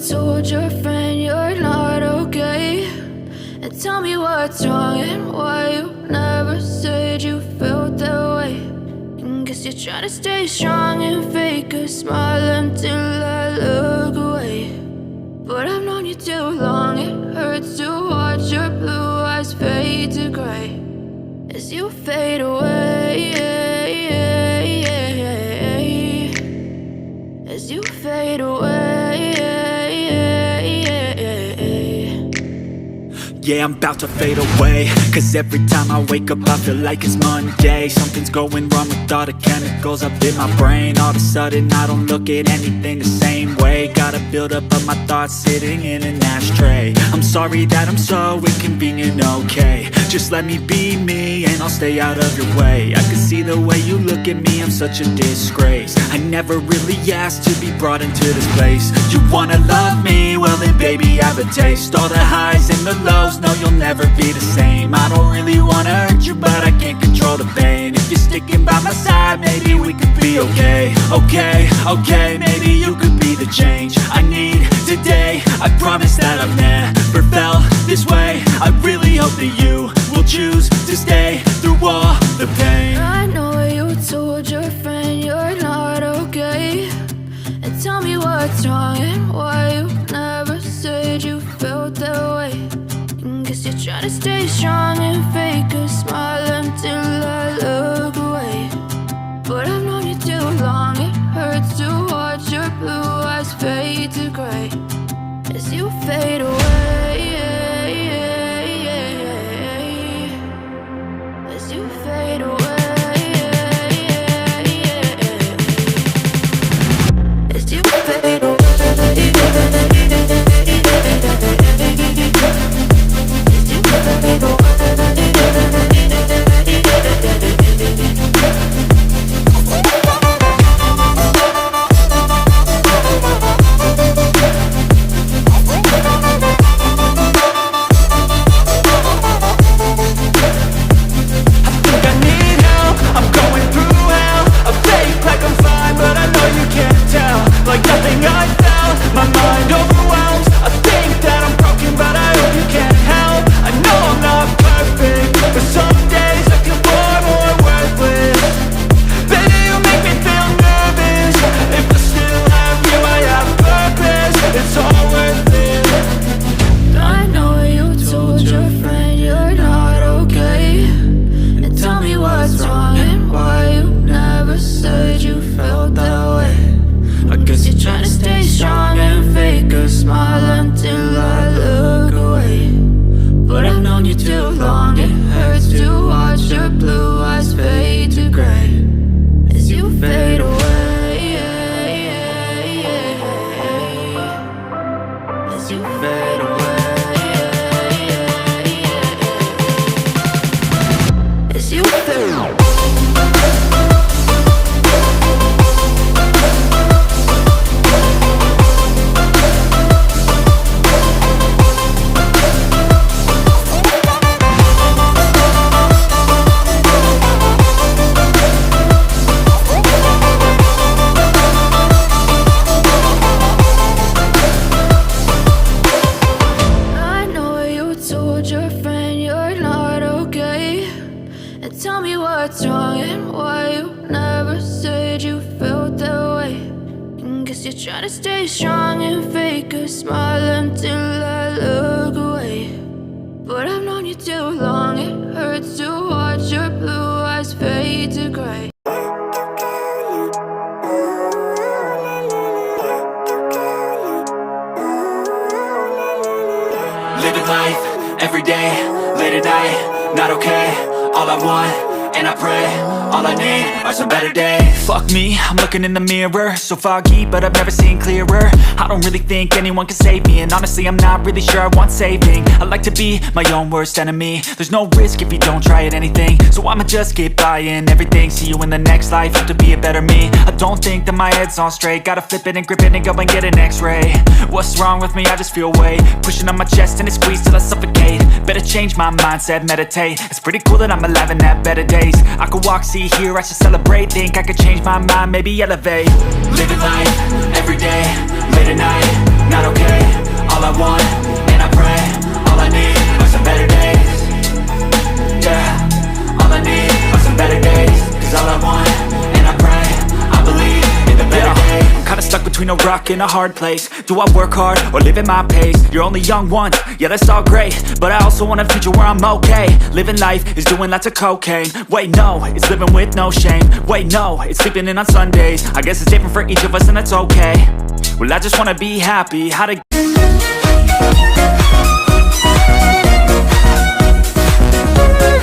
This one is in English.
told your friend you're not okay, and tell me what's wrong and why you never said you felt that way. And guess you're trying to stay strong and fake a smile until I look away. But I've known you too long, it hurts to watch your blue eyes fade to gray as you fade away, as you fade away. Yeah, I'm about to fade away, cause every time I wake up I feel like it's Monday. Something's going wrong with all the chemicals up in my brain. All of a sudden I don't look at anything the same way. Gotta build up of my thoughts sitting in an ashtray. I'm sorry that I'm so inconvenient, okay. Just let me be me and I'll stay out of your way. I can see the way you look at me, I'm such a disgrace. I never really asked to be brought into this place. You wanna love me? Well then baby I have a taste. All the highs and the lows, no you'll never be the same. I don't really wanna hurt you but I can't control the pain. If you're sticking by my side maybe we could be okay. Okay, maybe you could be the change I need today. I promise that I've never felt this way. I really hope that you will choose to stay through all the pain. I know you told your friend you're not okay, and tell me what's wrong and why you never said you felt that way. And guess you're trying to stay strong and fake a smile until I look away. But I've known you too long, it hurts to watch your blue eyes fade to gray as you fade away, as you fade away, as you fade away. Like nothing I felt, my mind overwhelms. I think that I'm broken, but I hope you can't help. I know I'm not perfect, but some days I feel far more worthless. Baby, you make me feel nervous. If I still have you, I have purpose. It's all worth it. I know you told your friend you're not okay, and tell me what's wrong and why you never said you felt that way. I guess you're trying to stay strong and fake a smile until I look away. But I've known you too long, it hurts to watch your blue eyes fade to gray as you fade away, as you fade away, as you fade away. Tell me what's wrong and why you never said you felt that way. And guess you're trying to stay strong and fake a smile until I look away. But I've known you too long, it hurts to watch your blue eyes fade to gray. Living life, every day, late at night, not okay. All I want, and I pray, all I need are some better days. Fuck me, I'm looking in the mirror, so foggy, but I've never seen clearer. I don't really think anyone can save me, and honestly I'm not really sure I want saving. I like to be my own worst enemy. There's no risk if you don't try at anything, so I'ma just keep buying everything. See you in the next life, have to be a better me. I don't think that my head's on straight, gotta flip it and grip it and go and get an x-ray. What's wrong with me? I just feel weight pushing on my chest and it squeezes till I suffocate. Better change my mindset, meditate. It's pretty cool that I'm alive and have better days. I could walk, see, hear, I should celebrate. Think I could change my mind, maybe elevate. Living life, every day, late at night, not okay. between a rock and a hard place. Do I work hard or live at my pace? You're only young once, yeah that's all great, but I also want a future where I'm okay. Living life is doing lots of cocaine. Wait no, it's living with no shame. Wait no, it's sleeping in on Sundays. I guess it's different for each of us and that's okay. Well I just wanna be happy, how to